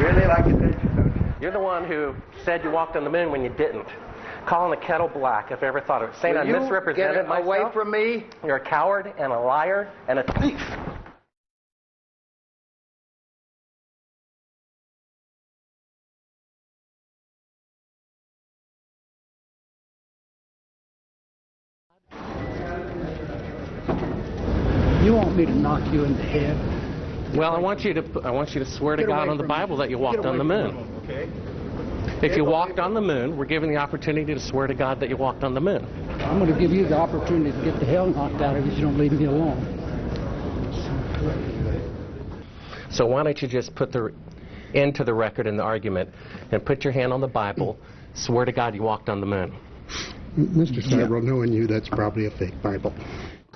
really like attention, don't you? You're the one who said you walked on the moon when you didn't. Calling the kettle black, if I ever thought of it. Saying I misrepresented myself. Away from me. You're a coward and a liar and a thief. You want me to knock you in the head? Well, I want you to swear to God on the Bible that you walked on the moon. Okay. If you walked on the moon, we're given the opportunity to swear to God that you walked on the moon. I'm going to give you the opportunity to get the hell knocked out of you if you don't leave me alone. So why don't you just put the end to the record in the argument and put your hand on the Bible, swear to God you walked on the moon. Mr. Seibel, knowing you, that's probably a fake Bible.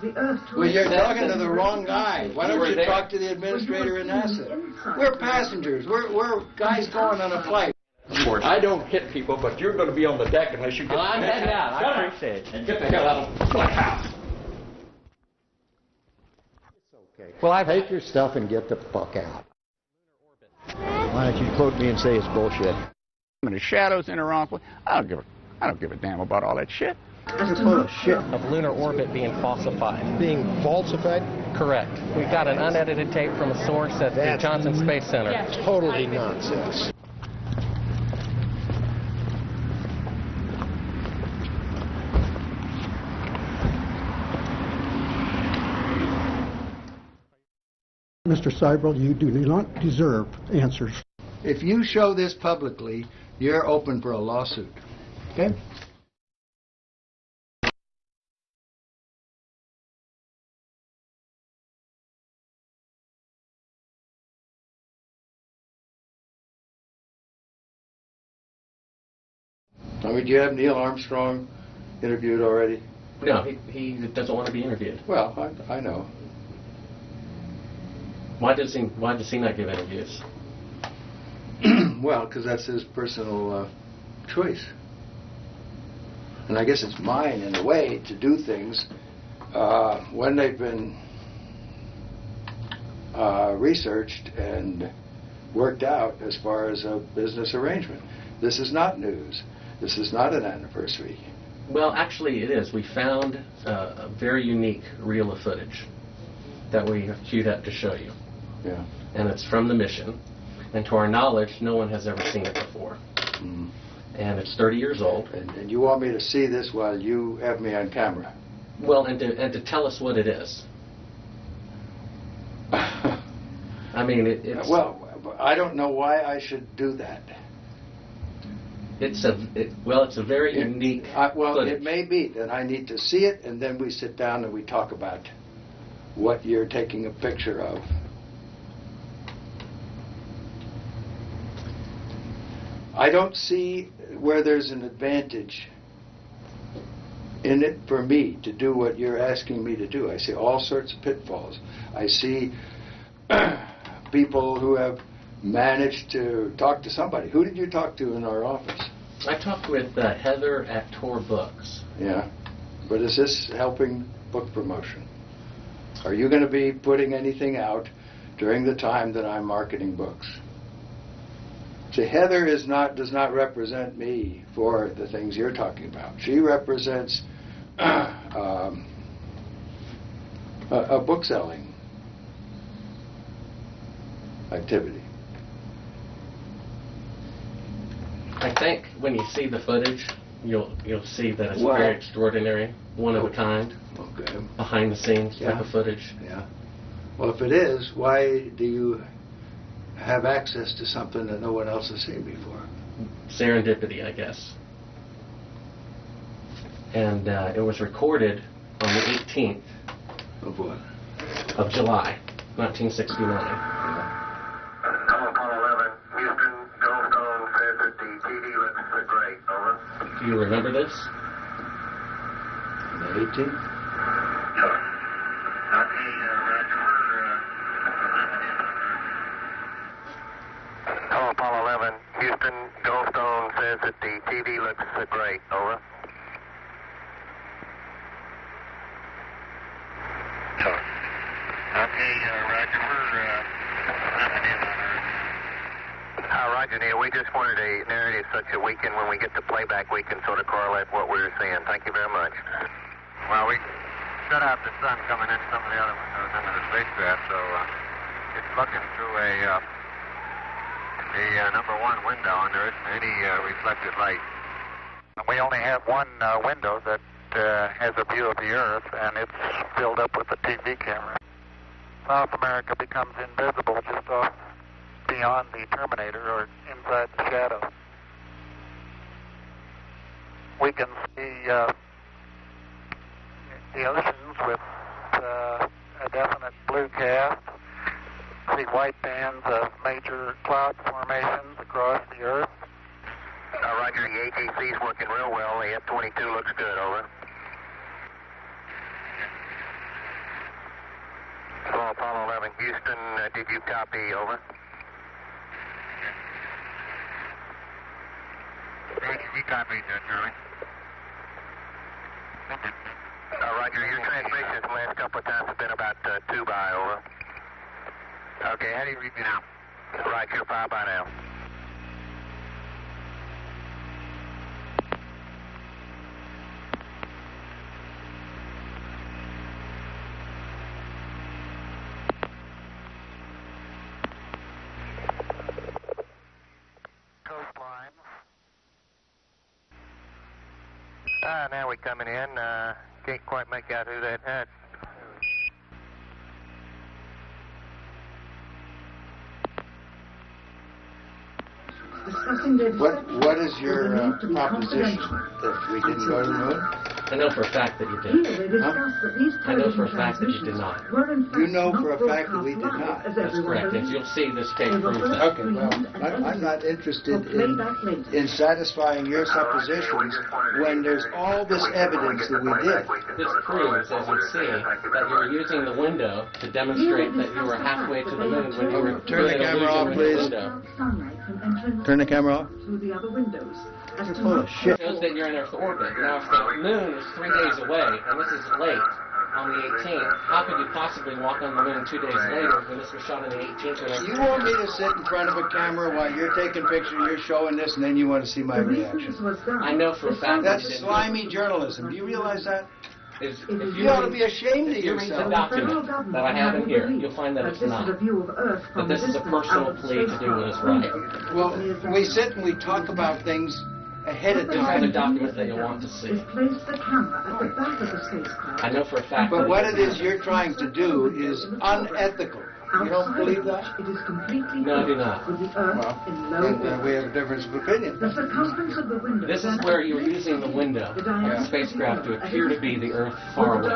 Well, you're talking to the wrong guy. Why don't you talk to the administrator in NASA? We're passengers. We're guys going on a flight. I don't hit people, but you're going to be on the deck unless you get the I'm heading out. I appreciate it. And get the hell out of my house. It's okay. Well, take your stuff and get the fuck out. Why don't you quote me and say it's bullshit? In the shadows in the wrong place. I don't give a damn about all that shit. You're full of shit. Of lunar orbit being falsified. Being falsified? Correct. We've got an unedited tape from a source at the Johnson Space Center. Totally nonsense. Mr. Seibel, you do not deserve answers. If you show this publicly, you're open for a lawsuit. Okay? I mean, do you have Neil Armstrong interviewed already? No, he doesn't want to be interviewed. Well, I know. Why does he not give interviews? Well, because that's his personal choice. And I guess it's mine, in a way, to do things when they've been researched and worked out as far as a business arrangement. This is not news. This is not an anniversary. Well, actually, it is. We found a very unique reel of footage that we have queued up to show you. Yeah. And it's from the mission. And to our knowledge, no one has ever seen it before. Mm. And it's 30 years old. And you want me to see this while you have me on camera? Well, and to tell us what it is. I mean, it's... Well, I don't know why I should do that. It's a very unique footage. It may be that I need to see it, and then we sit down and we talk about what you're taking a picture of. I don't see where there's an advantage in it for me to do what you're asking me to do. I see all sorts of pitfalls. I see people who have managed to talk to somebody. Who did you talk to in our office? I talked with Heather at Tor Books. Yeah. But is this helping book promotion? Are you going to be putting anything out during the time that I'm marketing books? See, Heather does not represent me for the things you're talking about. She represents a book selling activity. I think when you see the footage, you'll see that it's very extraordinary, one of a kind, behind the scenes type of footage. Yeah. Well, if it is, why do you have access to something that no one else has seen before? Serendipity, I guess. And it was recorded on the 18th of what? Of July, 1969. Do you remember this? The 18th? Hello, Apollo 11. Houston, Goldstone says that the TV looks great. Over. Okay, Roger. We're nothing in on Earth. Roger, Neil. We just wanted a narrative such that we can, when we get the playback, we can sort of correlate what we were seeing. Thank you very much. Well, we shut out the sun coming in some of the other windows into the spacecraft, so it's looking through the number one window, and there isn't any reflected light. We only have one window that has a view of the Earth, and it's filled up with a TV camera. South America becomes invisible just off beyond the terminator or inside the shadow. We can see the oceans with a definite blue cast, see white bands of major cloud formations across the Earth. Roger, the ATC is working real well. The F-22 looks good, over. Hello, Apollo 11, Houston, did you copy, over? You copied, Charlie. Roger, your transmissions the last couple of times have been about 2 by, over. Okay, how do you read me now? Right, you're 5 by now. Coastline. Now we're coming in. Can't quite make out who that is. What is your proposition that we didn't go to the moon? I know for a fact that you did. I know for a fact that you did not. You know for a fact that we did not. That's correct. If you'll see this tape proves that. Okay, well, I'm not interested in satisfying your suppositions when there's all this evidence that we did. This proves, as you see, that you were using the window to demonstrate that you were halfway to the moon when you were Turn the camera off, please. Turn the camera off. You're full of shit. It shows that you're in Earth orbit. Now, if the moon is 3 days away, and this is late, on the 18th, how could you possibly walk on the moon 2 days later when this was shot on the 18th? You want me to sit in front of a camera while you're taking pictures, you're showing this, and then you want to see my reaction? I know for a fact that That's slimy journalism. Do you realize that? If You ought to be ashamed of If you read the yourself. document that I have in here, you'll find that it's not. That this is a personal plea to do what is right. Well, we sit and we talk about things ahead of These are the time. documents that you'll want to see. I know for a fact But that what it is you're trying to do is unethical. You don't believe that? No, I do not. Well, then we have a difference of opinion. This is where you're using the window of the spacecraft to appear to be the Earth far away.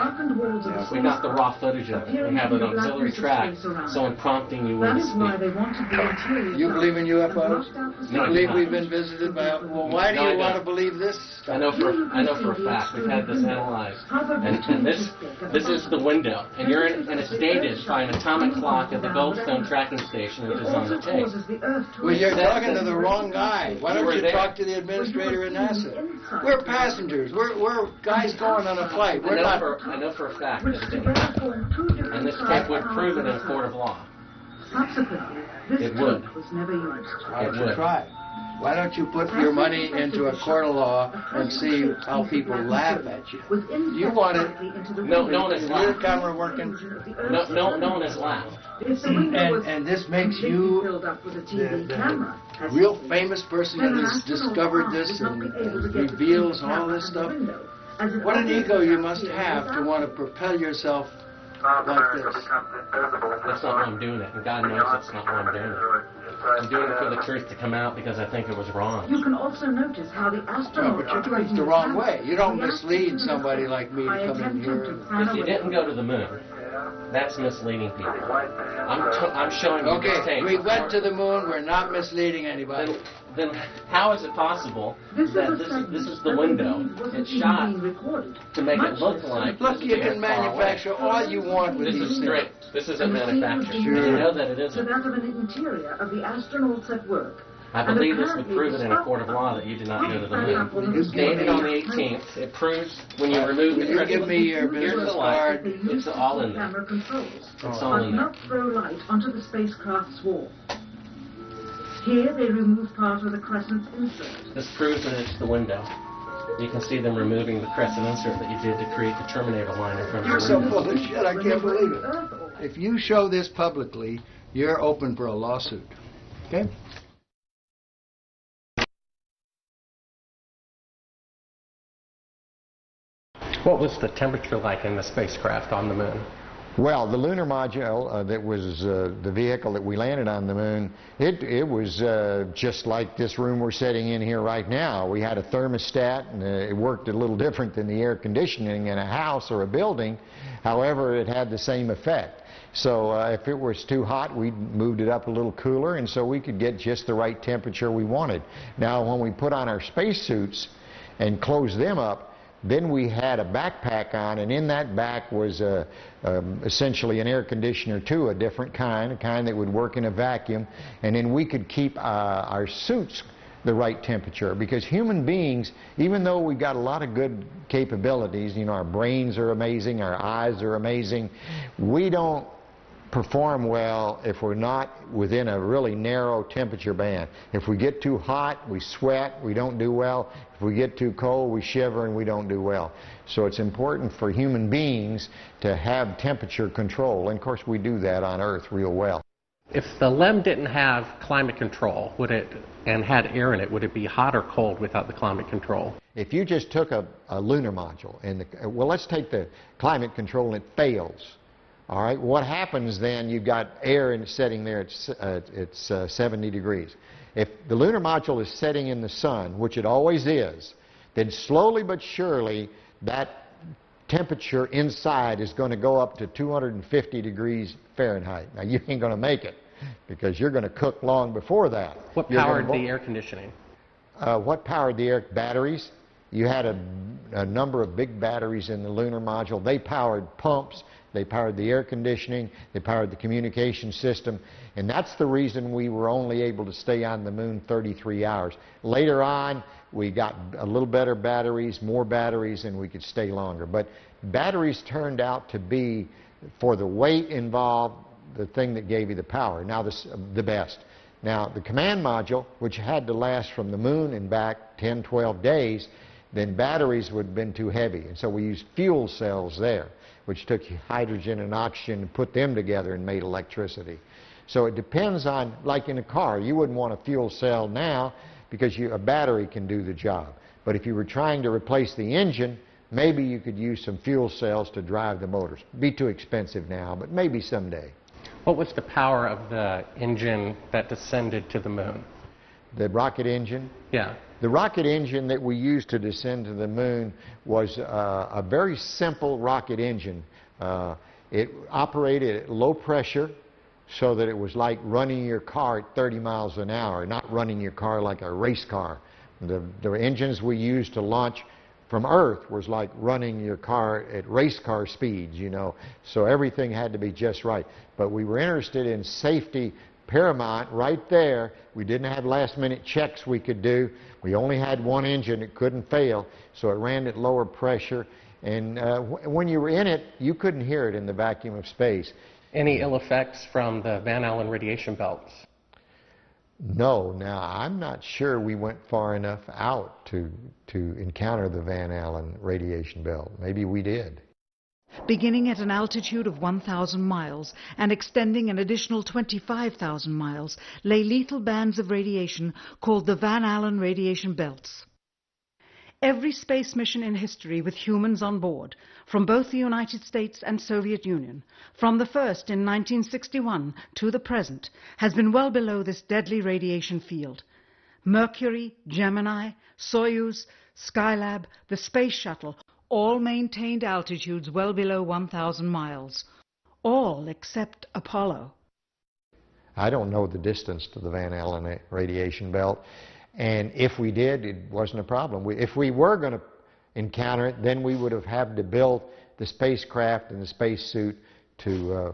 We got the raw footage of it. We have an auxiliary track, so in prompting you when to speak. You believe in UFOs? You No, I do believe not. we've been visited by... Well, why do No, I you want to don't. believe this I stuff? know for a fact. We've had this analyzed. And this is the window. And and it's dated by an atomic clock at the Goldstone tracking station, which is on the tape. Well, you're talking to the wrong guy. Why You don't were you there. talk to the administrator in NASA? We're passengers. We're guys going on a flight. We're not... I know for a fact that it didn't happen. And this tape would prove it in a court of law. It would. Why don't you try? Why don't you put your money into a court of law and see how people laugh at you? You want it... No one has Is your laughed. camera working? No one has laughed. And this makes you the real famous person that has discovered this and reveals all this stuff. What an ego you must have to want to propel yourself like this. That's not why I'm doing it, and God knows that's not why I'm doing it. I'm doing it for the truth to come out because I think it was wrong. You can also notice how the astronaut... But you're doing it the wrong way. You don't mislead somebody like me to come in here. If you didn't go to the moon, that's misleading people. I'm showing you this Okay, tape. we went to the moon. We're not misleading anybody. Then how is it possible that this is the window? It's shot to make it look like... Look, this you is can manufacture all you want with This these is things. straight. This isn't manufactured. Sure. You know that it isn't. that of an interior of the astronauts at work. I believe this would prove it in a court of law that you did not go to the moon. It's dated on the 18th. It proves when you remove the You crystal. give me your Here's business the light. card. It's all in there. Controls, It's all in there. not throw light onto the spacecraft's wall. Here they remove part of the crescent insert. This proves that it's the window. You can see them removing the crescent insert that you did to create the terminator line in front of You're the so window. full of shit, I can't believe it. If you show this publicly, you're open for a lawsuit. Okay? What was the temperature like in the spacecraft on the moon? Well, the lunar module that was the vehicle that we landed on the moon, it was just like this room we're sitting in here right now. We had a thermostat, and it worked a little different than the air conditioning in a house or a building. However, it had the same effect. So if it was too hot, we moved it up a little cooler, and so we could get just the right temperature we wanted. Now, when we put on our spacesuits and closed them up, then we had a backpack on, and in that back was essentially an air conditioner too, a different kind, a kind that would work in a vacuum, and then we could keep our suits the right temperature, because human beings, even though we've got a lot of good capabilities, you know, our brains are amazing, our eyes are amazing, we don't perform well if we're not within a really narrow temperature band. If we get too hot, we sweat, we don't do well. If we get too cold, we shiver and we don't do well. So it's important for human beings to have temperature control, and of course we do that on Earth real well. If the LEM didn't have climate control, and had air in it, would it be hot or cold without the climate control? If you just took a lunar module, and well, let's take the climate control and it fails. All right, what happens then? You've got air sitting there, it's 70 degrees. If the lunar module is setting in the sun, which it always is, then slowly but surely that temperature inside is going to go up to 250 degrees Fahrenheit. Now, you ain't going to make it, because you're going to cook long before that. What powered the air conditioning? What powered the air? Batteries. You had a number of big batteries in the lunar module. They powered pumps. They powered the air conditioning, they powered the communication system, and that's the reason we were only able to stay on the moon 33 hours. Later on, we got a little better batteries, more batteries, and we could stay longer. But batteries turned out to be, for the weight involved, the thing that gave you the power. Now, the best. Now, the command module, which had to last from the moon and back 10, 12 days, then batteries would have been too heavy, and so we used fuel cells there, which took hydrogen and oxygen and put them together and made electricity. So it depends on, like in a car, you wouldn't want a fuel cell now because a battery can do the job. But if you were trying to replace the engine, maybe you could use some fuel cells to drive the motors. It'd be too expensive now, but maybe someday. What was the power of the engine that descended to the moon? The rocket engine? Yeah. The rocket engine that we used to descend to the moon was a very simple rocket engine. It operated at low pressure, so that it was like running your car at 30 miles an hour, not running your car like a race car. The engines we used to launch from Earth was like running your car at race car speeds, you know. So everything had to be just right. But we were interested in safety paramount right there. We didn't have last-minute checks we could do. We only had one engine. It couldn't fail, so it ran at lower pressure. And when you were in it, you couldn't hear it in the vacuum of space. Any ill effects from the Van Allen radiation belts? No. Now, I'm not sure we went far enough out to encounter the Van Allen radiation belt. Maybe we did. Beginning at an altitude of 1,000 miles and extending an additional 25,000 miles, lay lethal bands of radiation called the Van Allen radiation belts. Every space mission in history with humans on board, from both the United States and Soviet Union, from the first in 1961 to the present, has been well below this deadly radiation field. Mercury, Gemini, Soyuz, Skylab, the Space Shuttle, all maintained altitudes well below 1,000 miles. All except Apollo. I don't know the distance to the Van Allen radiation belt, and if we did, it wasn't a problem. If we were going to encounter it, then we would have had to build the spacecraft and the spacesuit to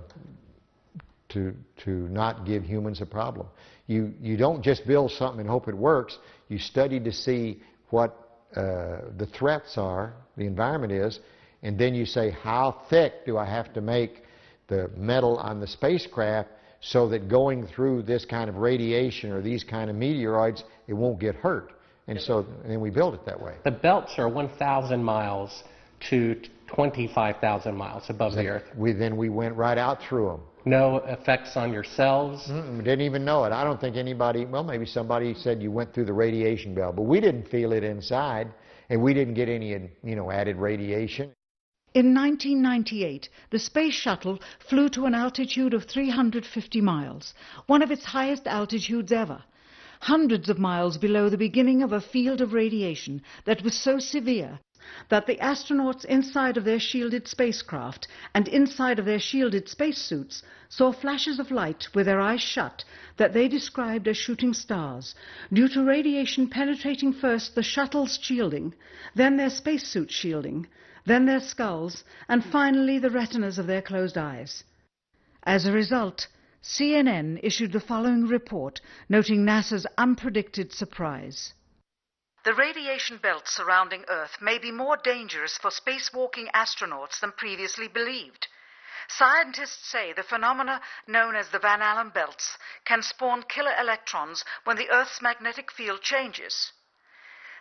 not give humans a problem. You don't just build something and hope it works. You study to see what the threats are, the environment is, and then you say, how thick do I have to make the metal on the spacecraft so that going through this kind of radiation or these kind of meteoroids, it won't get hurt. And so then we build it that way. The belts are 1,000 miles to 25,000 miles above the Earth. Then we went right out through them. No effects on your cells? We didn't even know it. I don't think anybody, well, maybe somebody said you went through the radiation belt, but we didn't feel it inside, and we didn't get any, added radiation. In 1998, the space shuttle flew to an altitude of 350 miles, one of its highest altitudes ever, hundreds of miles below the beginning of a field of radiation that was so severe that the astronauts inside of their shielded spacecraft and inside of their shielded spacesuits saw flashes of light with their eyes shut that they described as shooting stars, due to radiation penetrating first the shuttle's shielding, then their spacesuit shielding, then their skulls, and finally the retinas of their closed eyes. As a result, CNN issued the following report noting NASA's unpredicted surprise. The radiation belt surrounding Earth may be more dangerous for spacewalking astronauts than previously believed. Scientists say the phenomena known as the Van Allen belts can spawn killer electrons when the Earth's magnetic field changes.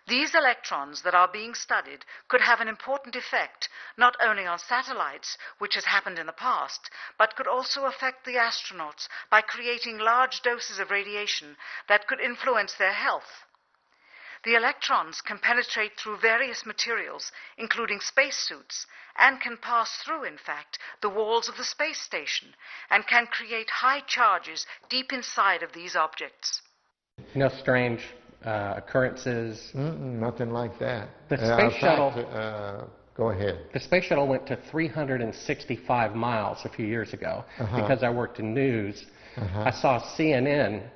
These electrons that are being studied could have an important effect not only on satellites, which has happened in the past, but could also affect the astronauts by creating large doses of radiation that could influence their health. The electrons can penetrate through various materials, including spacesuits, and can pass through, in fact, the walls of the space station, and can create high charges deep inside of these objects. No strange occurrences? Nothing like that. The space shuttle... Go ahead. The space shuttle went to 365 miles a few years ago. Because I worked in news. I saw CNN.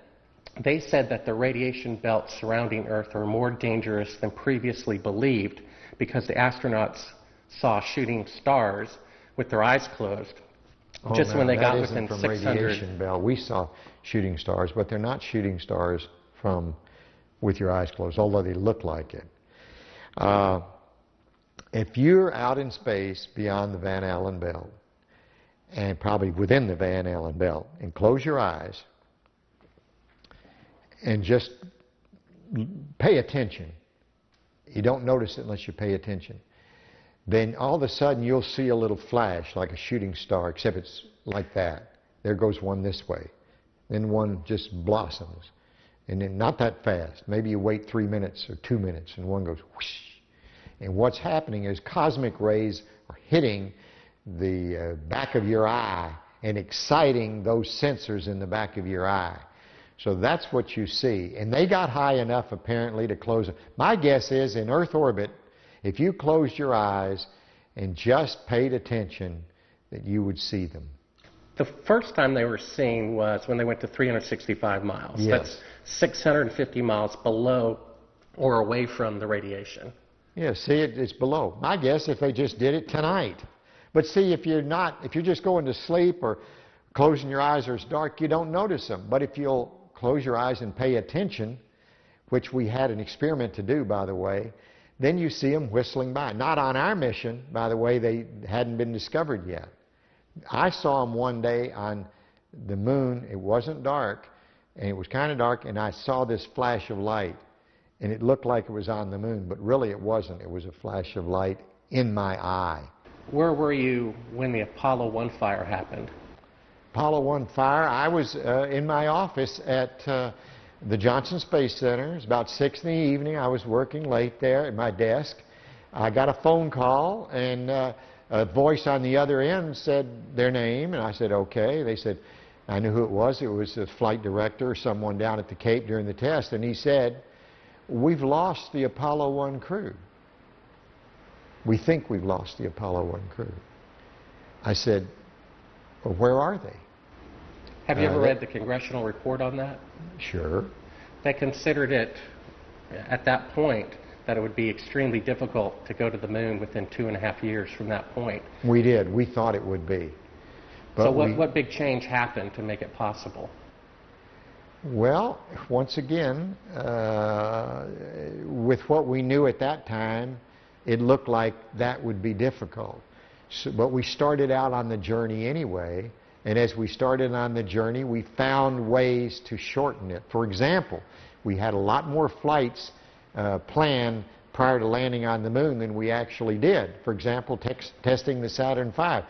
They said that the radiation belts surrounding Earth are more dangerous than previously believed because the astronauts saw shooting stars with their eyes closed just when they got within 600. Radiation belt. We saw shooting stars, but they're not shooting stars from with your eyes closed, although they look like it. If you're out in space beyond the Van Allen belt, and probably within the Van Allen belt, and close your eyes, and just pay attention. You don't notice it unless you pay attention. Then all of a sudden you'll see a little flash like a shooting star, except it's like that. There goes one this way. Then one just blossoms. And then not that fast. Maybe you wait 3 minutes or 2 minutes and one goes whoosh. And what's happening is cosmic rays are hitting the back of your eye and exciting those sensors in the back of your eye. So that's what you see. And they got high enough, apparently, to close it. My guess is, in Earth orbit, if you closed your eyes and just paid attention, that you would see them. The first time they were seen was when they went to 365 miles. Yes. That's 650 miles below or away from the radiation. Yeah, see, it's below. My guess, if they just did it tonight. But see, if you're just going to sleep or closing your eyes or it's dark, you don't notice them. But if you'll close your eyes and pay attention, which we had an experiment to do, by the way, then you see them whistling by. Not on our mission, by the way, they hadn't been discovered yet. I saw them one day on the moon. It wasn't dark, and it was kind of dark, and I saw this flash of light, and it looked like it was on the moon, but really it wasn't. It was a flash of light in my eye. Where were you when the Apollo 1 fire happened? Apollo 1 fire, I was in my office at the Johnson Space Center. It was about 6 in the evening. I was working late there at my desk. I got a phone call, and a voice on the other end said their name, and I said, okay. They said, I knew who it was. It was the flight director or someone down at the Cape during the test, and he said, we've lost the Apollo 1 crew. We think we've lost the Apollo 1 crew. I said, well, where are they? Have you ever read the congressional report on that? Sure. They considered it, at that point, that it would be extremely difficult to go to the moon within 2.5 years from that point. We did. We thought it would be. But so what big change happened to make it possible? Well, once again, with what we knew at that time, it looked like that would be difficult. So, but we started out on the journey anyway, And as we started on the journey, we found ways to shorten it. For example, we had a lot more flights planned prior to landing on the moon than we actually did. For example, testing the Saturn V.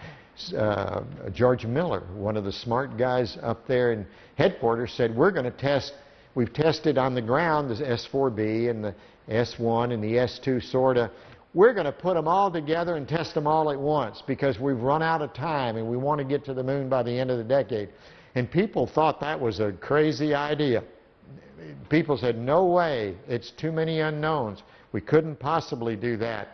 George Miller, one of the smart guys up there in headquarters, said, we're going to test, we've tested on the ground the S4B and the S1 and the S2 sort of. We're going to put them all together and test them all at once because we've run out of time and we want to get to the moon by the end of the decade. And people thought that was a crazy idea. People said, no way, it's too many unknowns. We couldn't possibly do that.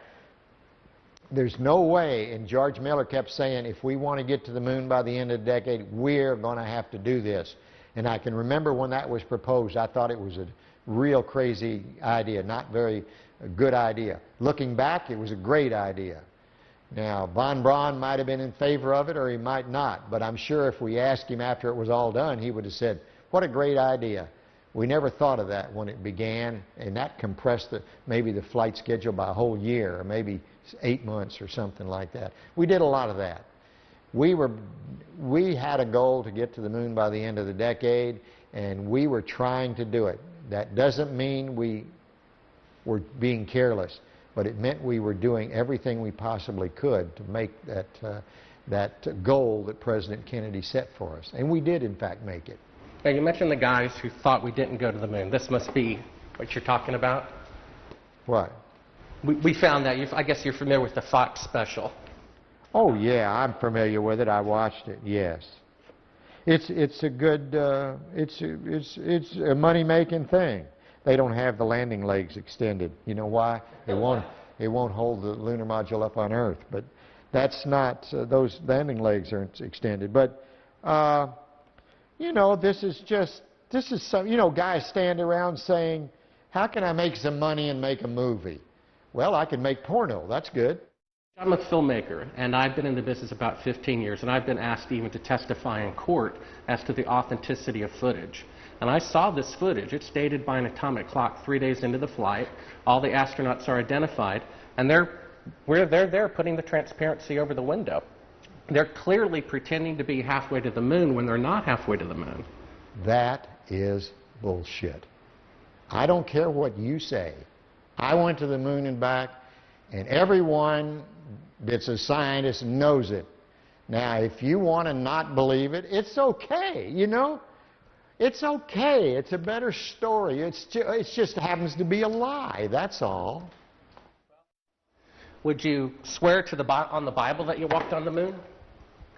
There's no way, and George Miller kept saying, if we want to get to the moon by the end of the decade, we're going to have to do this. And I can remember when that was proposed, I thought it was a real crazy idea, not very good idea. Looking back, it was a great idea. Now, von Braun might have been in favor of it or he might not, but I'm sure if we asked him after it was all done, he would have said, what a great idea. We never thought of that when it began, and that compressed maybe the flight schedule by a whole year, or maybe 8 months or something like that. We did a lot of that. We had a goal to get to the moon by the end of the decade, and we were trying to do it. That doesn't mean we were being careless, but it meant we were doing everything we possibly could to make that goal that President Kennedy set for us. And we did, in fact, make it. Now, you mentioned the guys who thought we didn't go to the moon. This must be what you're talking about? What? We found that. I guess you're familiar with the Fox special. Oh, yeah, I'm familiar with it. I watched it, yes. It's a good, it's a money-making thing. They don't have the landing legs extended. You know why? It won't hold the lunar module up on Earth. But that's not, those landing legs aren't extended. But, you know, this is some, you know, guys stand around saying, how can I make some money and make a movie? Well, I can make porno. That's good. I'm a filmmaker, and I've been in the business about 15 years, and I've been asked even to testify in court as to the authenticity of footage. And I saw this footage. It's dated by an atomic clock 3 days into the flight. All the astronauts are identified, and they're there putting the transparency over the window. They're clearly pretending to be halfway to the moon when they're not halfway to the moon. That is bullshit. I don't care what you say. I went to the moon and back, and everyone that's a scientist knows it. Now, if you want to not believe it, it's okay, you know? It's okay. It's a better story. It just happens to be a lie, that's all. Would you swear to on the Bible that you walked on the moon?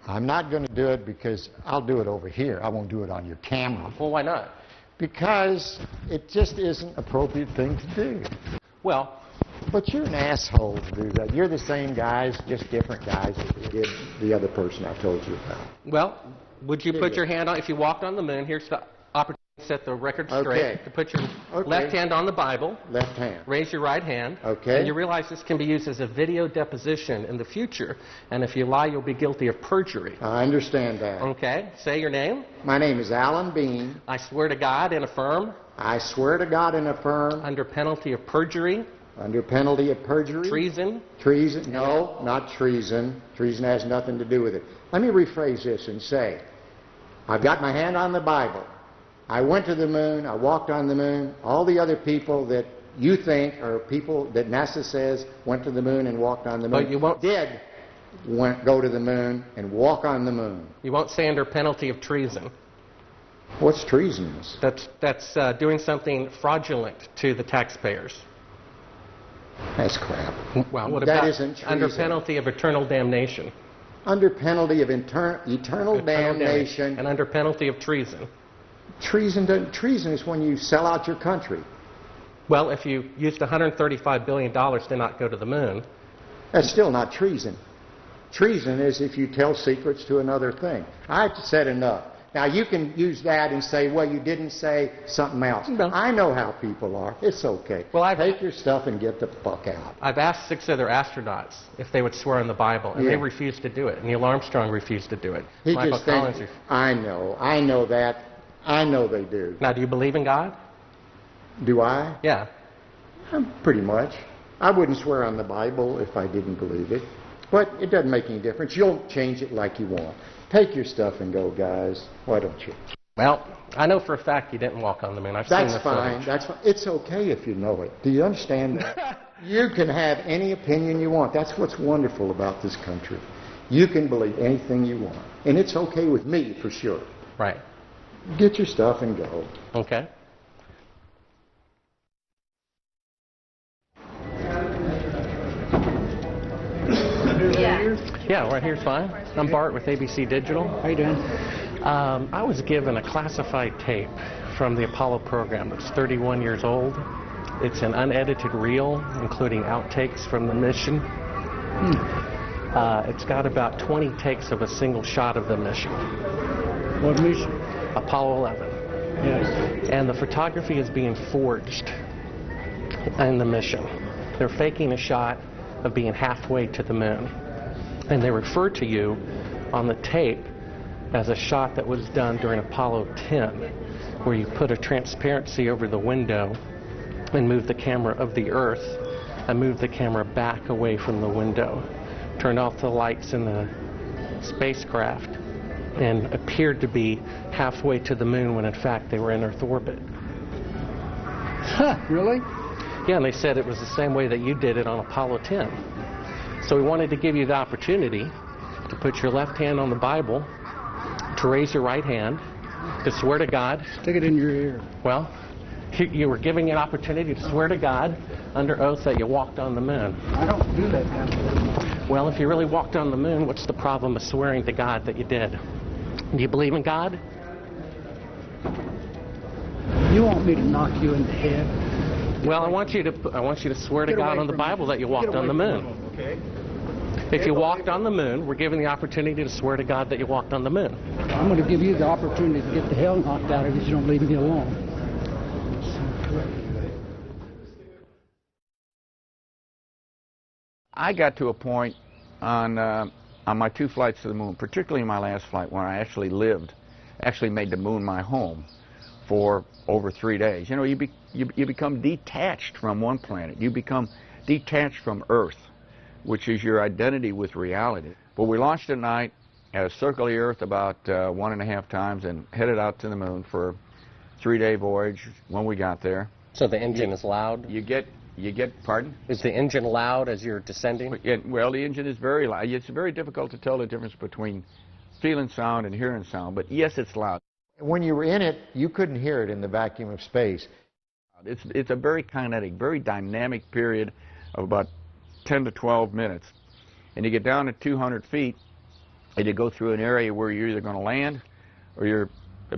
I'm not going to do it because I'll do it over here. I won't do it on your camera. Well, why not? Because it just isn't an appropriate thing to do. Well, but you're an asshole to do that. You're the same guys, just different guys that did the other person I told you about. Well, would you put your hand on, if you walked on the moon, here's the opportunity to set the record straight, to put your left hand on the Bible. Left hand. Raise your right hand. Okay. And you realize this can be used as a video deposition in the future. And if you lie, you'll be guilty of perjury. I understand that. Okay. Say your name. My name is Alan Bean. I swear to God and affirm. I swear to God and affirm. Under penalty of perjury. Under penalty of perjury. Treason. Treason. No, not treason. Treason has nothing to do with it. Let me rephrase this and say, I've got my hand on the Bible. I went to the moon. I walked on the moon. All the other people that you think are people that NASA says went to the moon and walked on the moon go to the moon and walk on the moon. You won't say under penalty of treason. What's treasonous? That's doing something fraudulent to the taxpayers. That's crap. Well, what that about isn't treason. Under penalty of eternal damnation? Under penalty of eternal damnation. And under penalty of treason? Treason is when you sell out your country. Well, if you used $135 billion to not go to the moon. That's still not treason. Treason is if you tell secrets to another thing. I've said enough. Now, you can use that and say, well, you didn't say something else. No. I know how people are. It's okay. Well, take your stuff and get the fuck out. I've asked 6 other astronauts if they would swear on the Bible, and they refused to do it. Neil Armstrong refused to do it. Michael Collins refused. I know that. I know they do. Now, do you believe in God? Do I? Yeah. Pretty much. I wouldn't swear on the Bible if I didn't believe it. But it doesn't make any difference. You'll change it like you want. Take your stuff and go, guys. Why don't you? Well, I know for a fact you didn't walk on the moon. I've seen the footage. That's fine. It's okay if you know it. Do you understand that? You can have any opinion you want. That's what's wonderful about this country. You can believe anything you want. And it's okay with me, for sure. Right. Get your stuff and go. Okay. Yeah, right here's fine. I'm Bart with ABC Digital. How you doing? I was given a classified tape from the Apollo program that's 31 years old. It's an unedited reel, including outtakes from the mission. It's got about 20 takes of a single shot of the mission. What mission? Apollo 11. Yes. And the photography is being forged in the mission. They're faking a shot of being halfway to the moon. And they refer to you on the tape as a shot that was done during Apollo 10, where you put a transparency over the window and move the camera of the Earth and move the camera back away from the window, turned off the lights in the spacecraft, and appeared to be halfway to the moon when in fact they were in Earth orbit. Huh, really? Yeah, and they said it was the same way that you did it on Apollo 10. So we wanted to give you the opportunity to put your left hand on the Bible, to raise your right hand, to swear to God. Stick it in your ear. Well, you were giving an opportunity to swear to God under oath that you walked on the moon. I don't do that kind of thing. Well, if you really walked on the moon, what's the problem of swearing to God that you did? Do you believe in God? You want me to knock you in the head? Well, I want you to swear to God on the Bible that you walked on the moon. Okay. If you walked on the moon, we're given the opportunity to swear to God that you walked on the moon. I'm going to give you the opportunity to get the hell knocked out of you if you don't leave me alone. I got to a point on my 2 flights to the moon, particularly my last flight, when I actually made the moon my home for over 3 days. You know, you become detached from one planet. You become detached from Earth, which is your identity with reality. But we launched at night, had a circle of the Earth about 1.5 times, and headed out to the moon for a 3-day voyage when we got there. So the engine is loud? You get, pardon? Is the engine loud as you're descending? Well, the engine is very loud. It's very difficult to tell the difference between feeling sound and hearing sound, but yes, it's loud. When you were in it, you couldn't hear it in the vacuum of space. It's a very kinetic, very dynamic period of about 10 to 12 minutes. And you get down to 200 feet, and you go through an area where you're either going to land or you're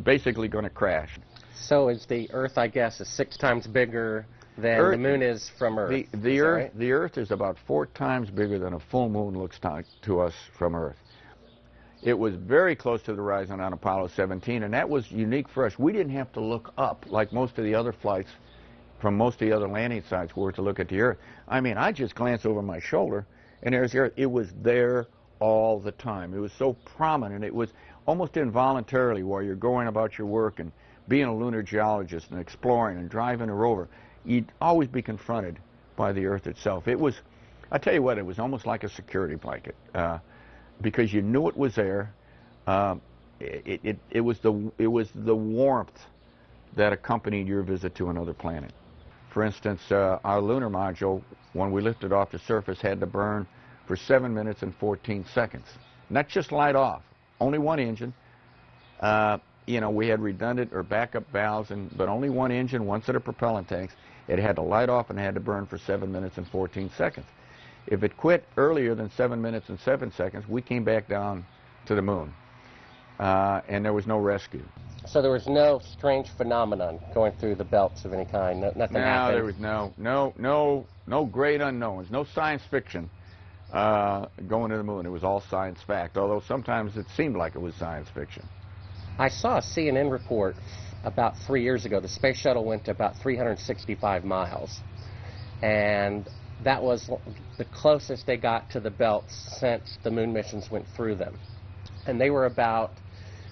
basically going to crash. So is the Earth, I guess, is 6 times bigger than the moon is from Earth? The Earth is about 4 times bigger than a full moon looks to us from Earth. It was very close to the horizon on Apollo 17, and that was unique for us. We didn't have to look up like most of the other flights from most of the other landing sites were to look at the Earth. I mean, I just glanced over my shoulder, and there's the Earth. It was there all the time. It was so prominent. It was almost involuntarily while you're going about your work and being a lunar geologist and exploring and driving a rover, you'd always be confronted by the Earth itself. It was, I tell you what, it was almost like a security blanket because you knew it was there. It was the warmth that accompanied your visit to another planet. For instance, our lunar module, when we lifted off the surface, had to burn for 7 minutes and 14 seconds. Not just light off, only one engine. You know, we had redundant or backup valves, but only one engine, one set of propellant tanks. It had to light off and had to burn for 7 minutes and 14 seconds. If it quit earlier than 7 minutes and 7 seconds, we came back down to the moon, and there was no rescue. So there was no strange phenomenon going through the belts of any kind. Nothing happened. There was no great unknowns, no science fiction going to the moon. It was all science fact, although sometimes it seemed like it was science fiction. I saw a CNN report about 3 years ago. The space shuttle went to about 365 miles, and that was the closest they got to the belts since the moon missions went through them. And they were about,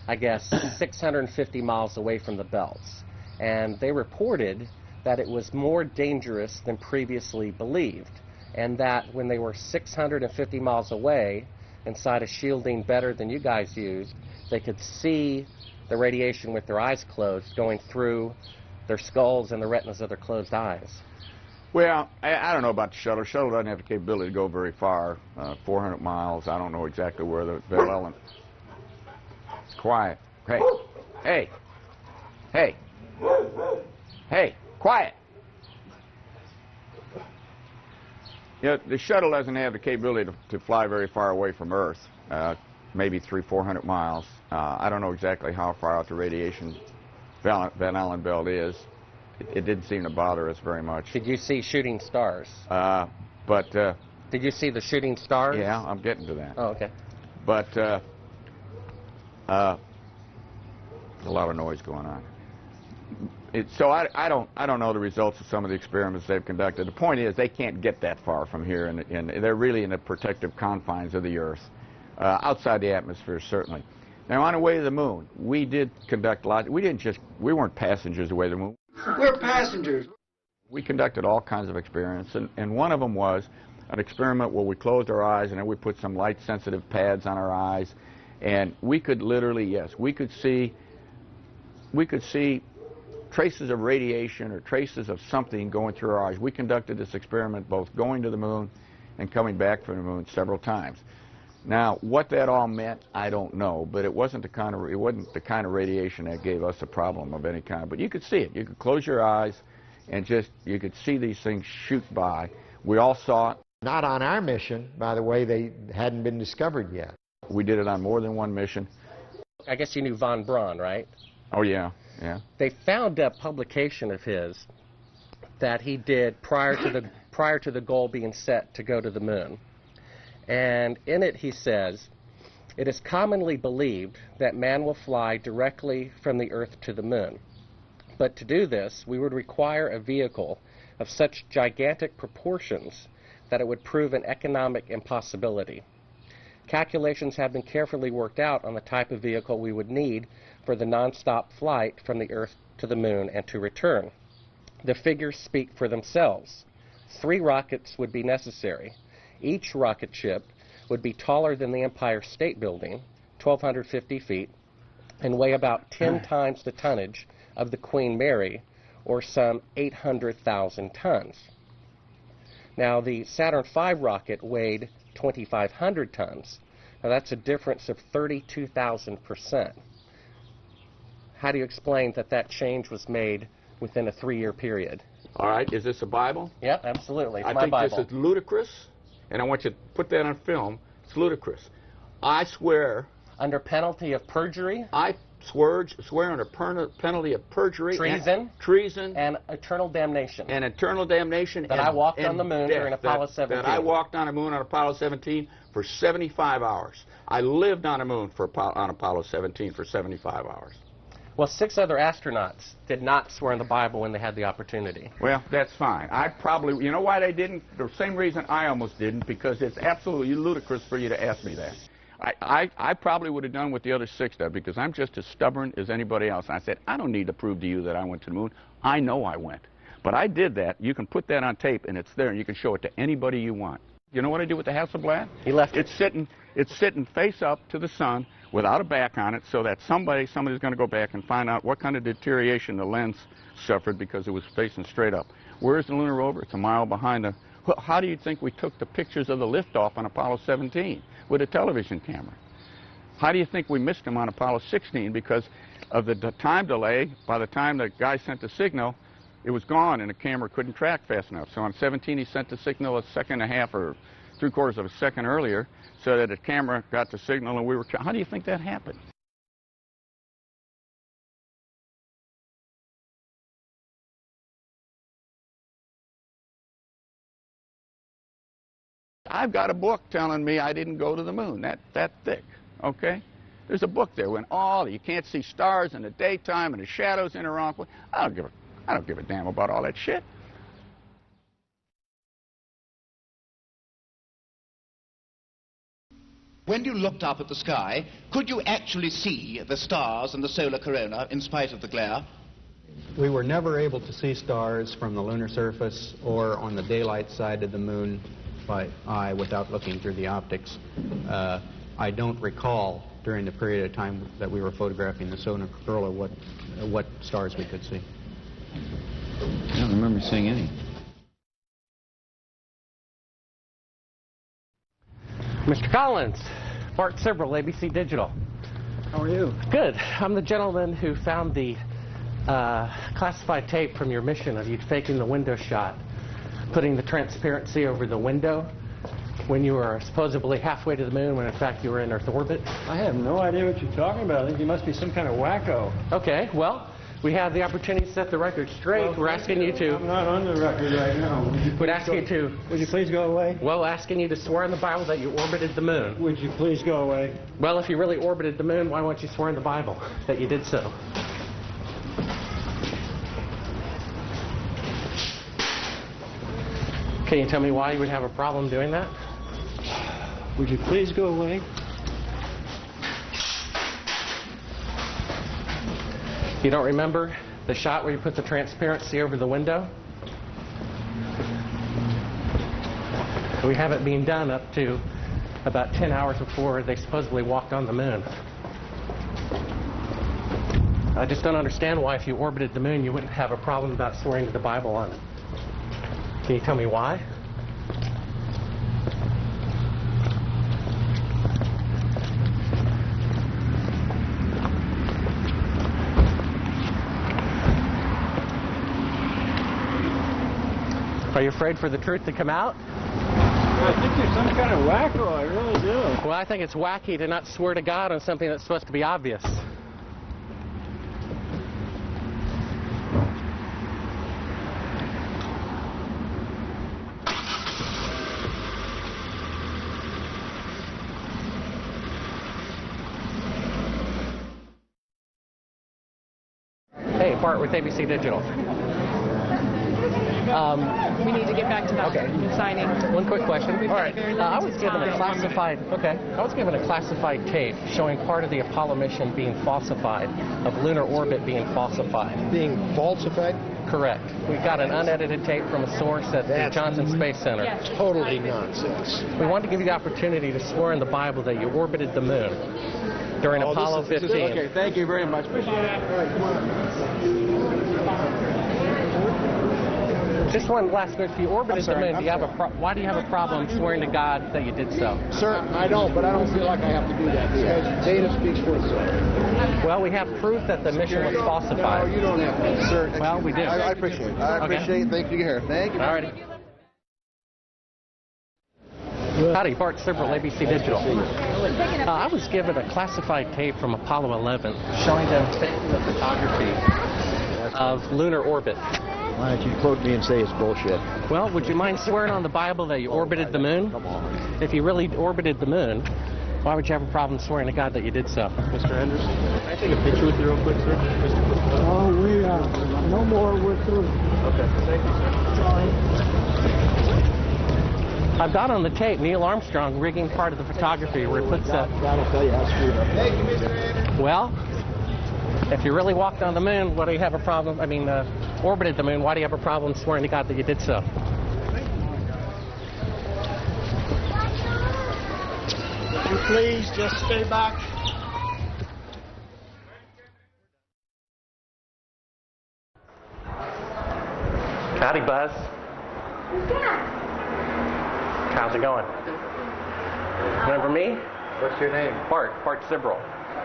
I guess, 650 miles away from the belts. And they reported that it was more dangerous than previously believed, and that when they were 650 miles away, inside a shielding better than you guys used, they could see the radiation with their eyes closed going through their skulls and the retinas of their closed eyes. Well, I don't know about the shuttle. The shuttle doesn't have the capability to go very far, 400 miles. I don't know exactly where the Van Allen... Quiet. Hey. Hey. Hey. Hey. Quiet. You know, the shuttle doesn't have the capability to fly very far away from Earth, maybe 300-400 miles. I don't know exactly how far out the radiation Van Allen belt is. It didn't seem to bother us very much. Did you see shooting stars? Did you see the shooting stars? Yeah, I'm getting to that. Oh, okay. But there's a lot of noise going on. So I don't know the results of some of the experiments they've conducted. The point is they can't get that far from here, and they're really in the protective confines of the Earth, outside the atmosphere certainly. Now on the way to the moon, we did conduct lots. We weren't passengers away to the moon. We're passengers. We conducted all kinds of experiments, and one of them was an experiment where we closed our eyes and then we put some light-sensitive pads on our eyes, and we could literally, yes, we could see traces of radiation or traces of something going through our eyes. We conducted this experiment both going to the moon and coming back from the moon several times. Now, what that all meant, I don't know, but it wasn't the kind of radiation that gave us a problem of any kind. But you could see it. You could close your eyes and you could see these things shoot by. We all saw it. Not on our mission, by the way. They hadn't been discovered yet. We did it on more than one mission. I guess you knew von Braun, right? Oh, yeah, yeah. They found a publication of his that he did prior to the goal being set to go to the moon. And in it he says, "It is commonly believed that man will fly directly from the Earth to the moon. But to do this, we would require a vehicle of such gigantic proportions that it would prove an economic impossibility. Calculations have been carefully worked out on the type of vehicle we would need for the non-stop flight from the Earth to the moon and to return. The figures speak for themselves. 3 rockets would be necessary. Each rocket ship would be taller than the Empire State Building, 1,250 feet, and weigh about 10 times the tonnage of the Queen Mary, or some 800,000 tons. Now, the Saturn V rocket weighed 2,500 tons. Now, that's a difference of 32,000%. How do you explain that change was made within a 3-year period? All right, is this a Bible? Yep, absolutely. It's I my think Bible. This is ludicrous, and I want you to put that on film. It's ludicrous. I swear... Under penalty of perjury? I swear under penalty of perjury... Treason. And eternal damnation. And eternal damnation. That I walked on the moon during Apollo 17. That I walked on the moon on Apollo 17 for 75 hours. I lived on the moon on Apollo 17 for 75 hours. Well, 6 other astronauts did not swear in the Bible when they had the opportunity. Well, that's fine. I probably, you know why they didn't? The same reason I almost didn't, because it's absolutely ludicrous for you to ask me that. I probably would have done what the other 6 did, because I'm just as stubborn as anybody else. I said, I don't need to prove to you that I went to the moon. I know I went. But I did that. You can put that on tape, and it's there, and you can show it to anybody you want. You know what I do with the Hasselblad? He left it. It's sitting face up to the sun without a back on it, so that somebody's going to go back and find out what kind of deterioration the lens suffered because it was facing straight up. Where's the lunar rover? It's a mile behind the... How do you think we took the pictures of the liftoff on Apollo 17 with a television camera? How do you think we missed them on Apollo 16 because of the time delay? By the time the guy sent the signal, it was gone and the camera couldn't track fast enough. So on 17 he sent the signal a second and a half or 3/4 of a second earlier so that the camera got the signal and we were... How do you think that happened? I've got a book telling me I didn't go to the moon, that thick, okay? There's a book there when you can't see stars in the daytime and the shadows in the wrong place. I don't give a damn about all that shit. When you looked up at the sky, could you actually see the stars and the solar corona in spite of the glare? We were never able to see stars from the lunar surface or on the daylight side of the moon by eye without looking through the optics. I don't recall during the period of time that we were photographing the solar corona what stars we could see. I don't remember seeing any. Mr. Collins, Bart Sibrel, ABC Digital. How are you? Good. I'm the gentleman who found the classified tape from your mission of you faking the window shot, putting the transparency over the window when you were supposedly halfway to the moon when in fact you were in Earth orbit. I have no idea what you're talking about. I think you must be some kind of wacko. Okay, well, we have the opportunity to set the record straight. Well, we're asking you to... I'm not on the record right now. We'd ask you to... Would you please go away? Well, asking you to swear in the Bible that you orbited the moon. Would you please go away? Well, if you really orbited the moon, why won't you swear in the Bible that you did so? Can you tell me why you would have a problem doing that? Would you please go away? You don't remember the shot where you put the transparency over the window? We have it being done up to about 10 hours before they supposedly walked on the moon. I just don't understand why if you orbited the moon you wouldn't have a problem about swearing to the Bible on it. Can you tell me why? Are you afraid for the truth to come out? I think you're some kind of wacko, I really do. Well, I think it's wacky to not swear to God on something that's supposed to be obvious. Hey, Bart with ABC Digital. We need to get back to that signing. One quick question. We've All right. very I was limited given a time. classified. Okay. I was given a classified tape showing part of the Apollo mission being falsified, of lunar orbit being falsified. Being falsified? Correct. We got an unedited tape from a source at the Johnson Space Center. Yes. Totally nonsense. We wanted to give you the opportunity to swear in the Bible that you orbited the moon during Apollo 15. Okay, thank you very much. Appreciate it. All right, come on. Just one last question. If you orbited the moon, why do you have a problem swearing to God that you did so? Sir, I don't, but I don't feel like I have to do that because data speaks for itself. Well, we have proof that the mission was falsified. No, you don't have to. Sir, well, we do. I appreciate it. I appreciate it. Thank you here. Thank you. All righty. Howdy, Bart Sibrel, ABC Digital. I was given a classified tape from Apollo 11 showing them taking the photography of lunar orbit. Why don't you quote me and say it's bullshit? Well, would you mind swearing on the Bible that you orbited the moon? Come on. If you really orbited the moon, why would you have a problem swearing to God that you did so? Mr. Henderson, can I take a picture with you real quick, sir? Oh, we no more. We're through. Okay, thank you, sir. Sorry. I've got on the tape Neil Armstrong rigging part of the photography where he puts a... That'll tell you how screwed up. Thank you, Mr. Anderson. Well, if you really walked on the moon, why do you have a problem? I mean, orbited the moon, why do you have a problem swearing to God that you did so? Would you please just stay back? Howdy, Buzz. How's it going? Remember me? What's your name? Bart Sibrel.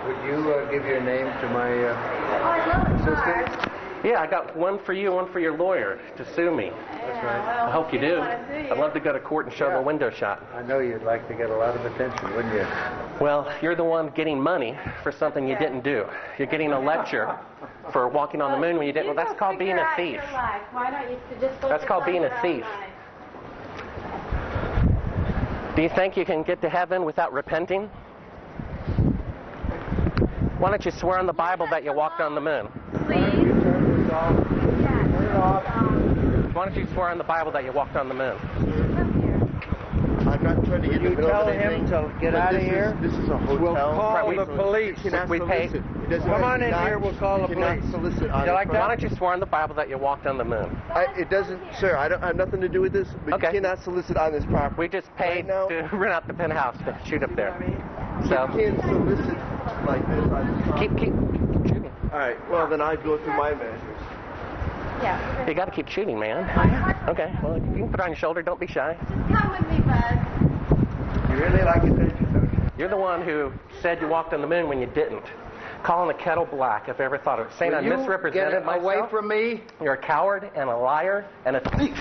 Would you give your name to my assistant? Yeah, I got one for you, one for your lawyer to sue me. That's right. I hope you do. I'd love to go to court and show the window shot. I know you'd like to get a lot of attention, wouldn't you? Well, you're the one getting money for something you didn't do. You're getting a lecture for walking on the moon when you didn't. Well, that's called being a thief. Why don't you just go That's called being a thief. Do you think you can get to heaven without repenting? Why don't you swear on the Bible that you walked on the moon? Please? Why don't you swear on the Bible that you walked on the moon? Come here. not trying to get in the middle of anything. You tell him to get out of here. This is a hotel. We'll call the police. We pay. Come on in here, we'll call the police. Solicit You like that? Why don't you swear on the Bible that you walked on the moon? It doesn't, sir, I have nothing to do with this, but you cannot solicit on this property. We just paid to rent out the penthouse to shoot up there. So you can't solicit like this on this property. Keep shooting. All right, well, then I'd go through my measures. Yeah. You got to keep shooting, man. Okay, well, you can put it on your shoulder. Don't be shy. Just come with me, Bud. You really like attention, don't you? You're the one who said you walked on the moon when you didn't. Calling the kettle black, if I ever thought of it. Saying I misrepresented myself. Away from me. You're a coward and a liar and a thief.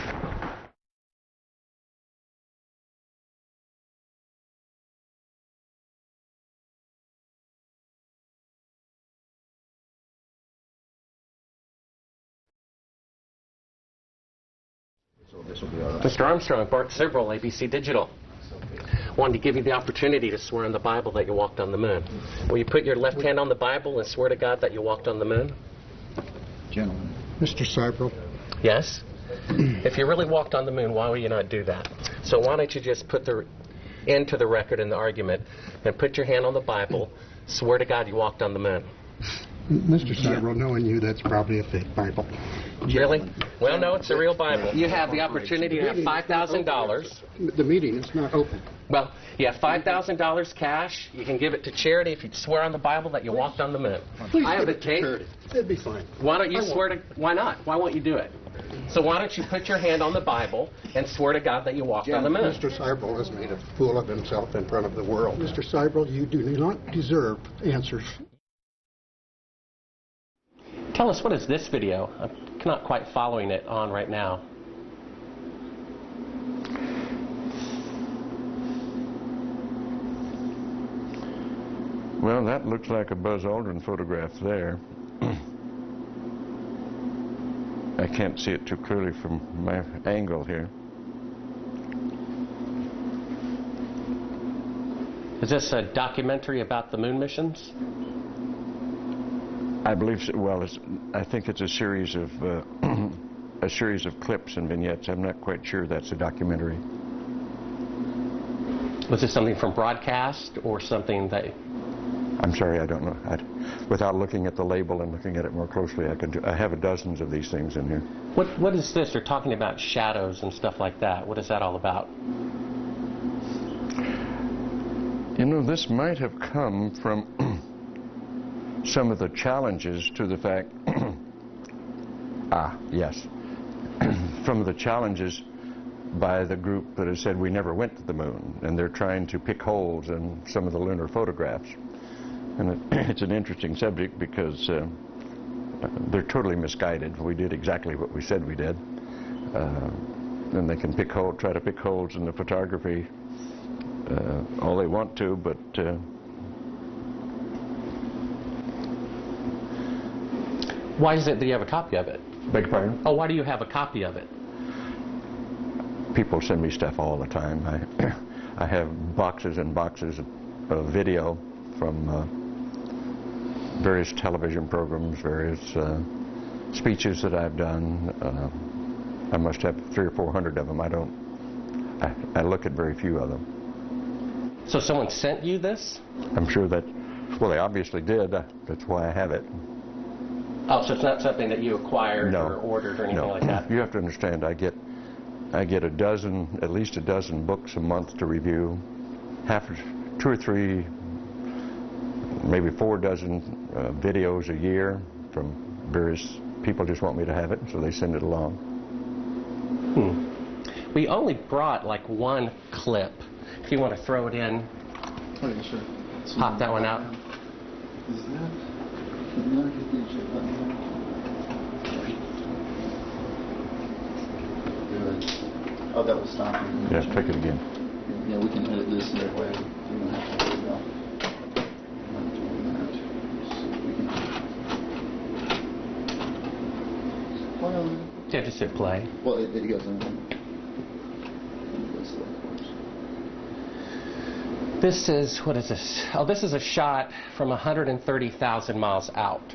Mr. Armstrong, Bart Sibrel, ABC Digital. Wanted to give you the opportunity to swear on the Bible that you walked on the moon. Will you put your left hand on the Bible and swear to God that you walked on the moon? Gentlemen. Mr. Seibel. Yes? If you really walked on the moon, why would you not do that? So why don't you just put the end to the record in the argument and put your hand on the Bible, swear to God you walked on the moon. Mr. Seibel, knowing you, that's probably a fake Bible. Really? Well, no, it's a real Bible. You have the opportunity to have $5,000. The meeting is not open. Well, you have $5,000 cash. You can give it to charity if you swear on the Bible that you walked on the moon. Please I have give the it to tape. charity. It'd be fine. Why don't you swear to... Why not? Why won't you do it? So why don't you put your hand on the Bible and swear to God that you walked on the moon? Mr. Seibel has made a fool of himself in front of the world. Mr. Seibel, you do not deserve answers. Tell us, what is this video? I'm not quite following it on right now. Well, that looks like a Buzz Aldrin photograph there. I can't see it too clearly from my angle here. Is this a documentary about the moon missions? I believe so. Well, I think it's a series of clips and vignettes. I'm not quite sure that's a documentary. Was this something from broadcast or something that... I'm sorry, I don't know. Without looking at the label and looking at it more closely, I have dozens of these things in here. What is this? You're talking about shadows and stuff like that. What is that all about? You know, this might have come from some of the challenges to the fact, from the challenges by the group that has said we never went to the moon, and they're trying to pick holes in some of the lunar photographs. And it's an interesting subject because they're totally misguided. We did exactly what we said we did. And they can try to pick holes in the photography all they want to, but why is it that you have a copy of it? Beg your pardon? Oh, why do you have a copy of it? People send me stuff all the time. I have boxes and boxes of video from various television programs, various speeches that I've done. I must have 300 or 400 of them. I look at very few of them. So someone sent you this? I'm sure that, well, they obviously did. That's why I have it. Oh, so it's not something that you acquired or ordered or anything like that? You have to understand, I get at least a dozen books a month to review, 2 or 3, maybe 4 dozen videos a year from various people. Just want me to have it, so they send it along. We only brought like one clip. If you want to throw it in, pop that one out. Oh, that will stop me. Yeah, take it again. Yeah, we can edit this that way. We don't have to worry about. Well, yeah, just hit play. Well, it goes in. This is, what is this? Oh, this is a shot from 130,000 miles out.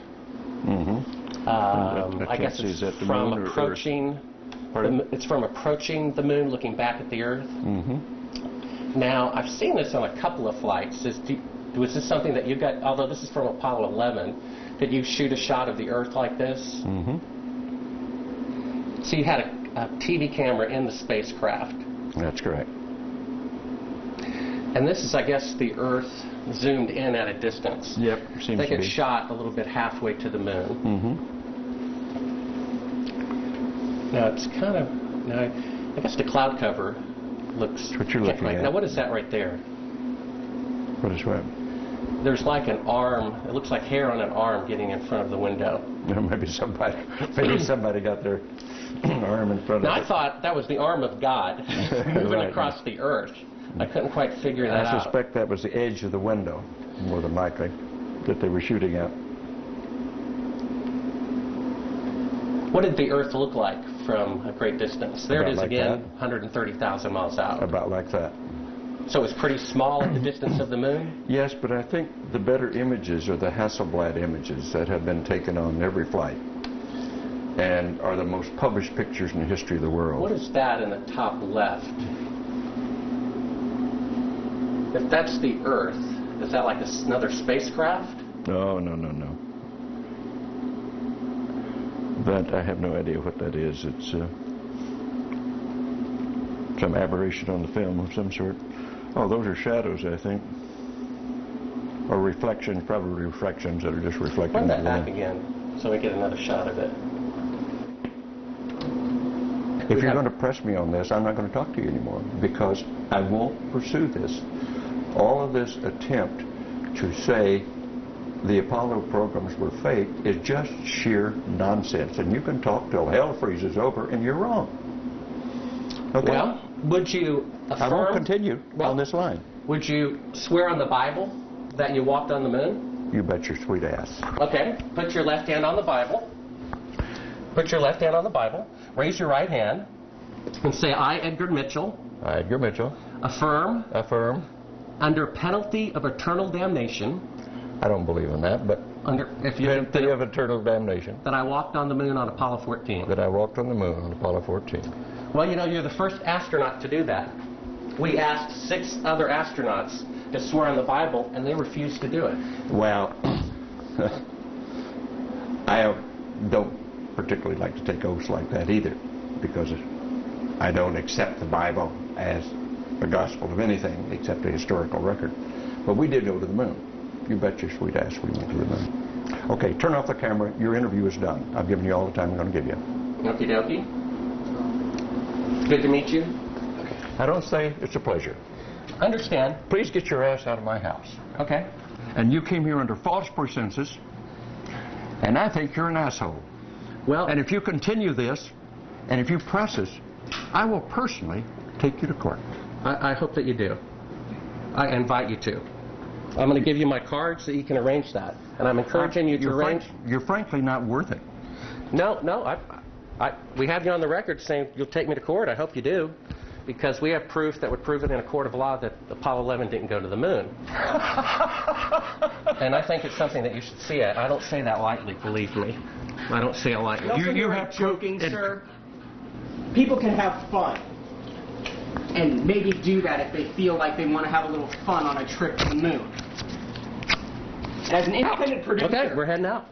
I guess it's from approaching. It's from approaching the moon, looking back at the Earth. Now, I've seen this on a couple of flights. Was this something that you got, although this is from Apollo 11, did you shoot a shot of the Earth like this? Mm-hmm. So you had a TV camera in the spacecraft. That's correct. And this is, I guess, the Earth zoomed in at a distance. Yep, seems they to get be. shot a little bit halfway to the moon. Mm-hmm. Now it's kind of, now I guess the cloud cover looks. That's what you're looking at. Now what is that right there? What is what? There's like an arm. It looks like hair on an arm getting in front of the window. Maybe somebody got their arm in front now of it. I thought that was the arm of God moving Right. across the Earth. I couldn't quite figure that out. I suspect that was the edge of the window, more than likely, that they were shooting at. What did the Earth look like from a great distance? There About it is like again, that. 130,000 miles out. About like that. So it's pretty small at the distance of the moon? Yes, but I think the better images are the Hasselblad images that have been taken on every flight and are the most published pictures in the history of the world. What is that in the top left? If that's the Earth, is that like another spacecraft? No. That, I have no idea what that is. It's some aberration on the film of some sort. Oh, those are shadows, I think. Or reflections, probably reflections that are just reflecting. Run that back again so we get another shot of it. If you're going to press me on this, I'm not going to talk to you anymore because I won't pursue this. All of this attempt to say the Apollo programs were fake is just sheer nonsense. And you can talk till hell freezes over and you're wrong. Okay? Well, would you affirm? I won't continue on this line. Would you swear on the Bible that you walked on the moon? You bet your sweet ass. Okay. Put your left hand on the Bible. Put your left hand on the Bible. Raise your right hand and say, I, Edgar Mitchell. I, Edgar Mitchell. Affirm. Affirm. Under penalty of eternal damnation. I don't believe in that, but penalty of eternal damnation. That I walked on the moon on Apollo 14. That I walked on the moon on Apollo 14. Well, you know, you're the first astronaut to do that. We asked 6 other astronauts to swear on the Bible, and they refused to do it. Well, I don't particularly like to take oaths like that either, because I don't accept the Bible as the gospel of anything except a historical record. But we did go to the moon. You bet your sweet ass we went to the moon. Okay, turn off the camera. Your interview is done. I've given you all the time I'm going to give you. Okie dokie. Good to meet you. I don't say it's a pleasure. Understand. Please get your ass out of my house. Okay. And you came here under false pretenses, and I think you're an asshole. Well, and if you continue this, and if you press us, I will personally take you to court. I hope that you do. I invite you to. I'm going to give you my card so you can arrange that. And I'm encouraging you to arrange. You're frankly not worth it. No. We have you on the record saying you'll take me to court. I hope you do. Because we have proof that would prove it in a court of law that Apollo 11 didn't go to the moon. And I think it's something that you should see. I don't say that lightly, believe me. I don't say it lightly. You have joking, sir. People can have fun. And maybe do that if they feel like they want to have a little fun on a trip to the moon. And as an independent producer, okay, we're heading out.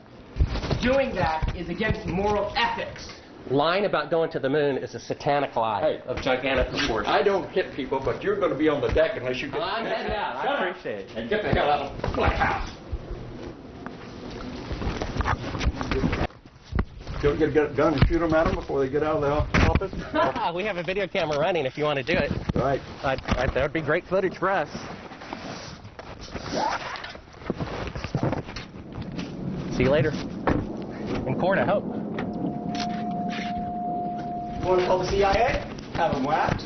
Doing that is against moral ethics. Lying about going to the moon is a satanic lie of gigantic proportions. I don't hit people, but you're going to be on the deck unless you get... I'm heading out. I appreciate it. And get the hell out of the Black House. Go get a gun and shoot them at them before they get out of the office? We have a video camera running if you want to do it. Right. That would be great footage for us. See you later. In court, I hope. Want to call the CIA? Have them whacked.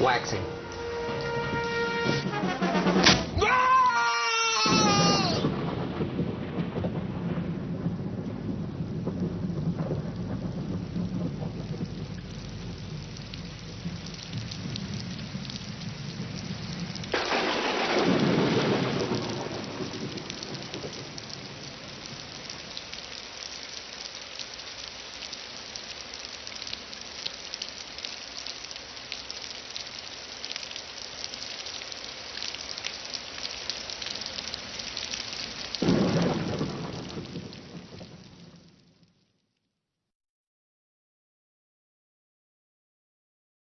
Waxing.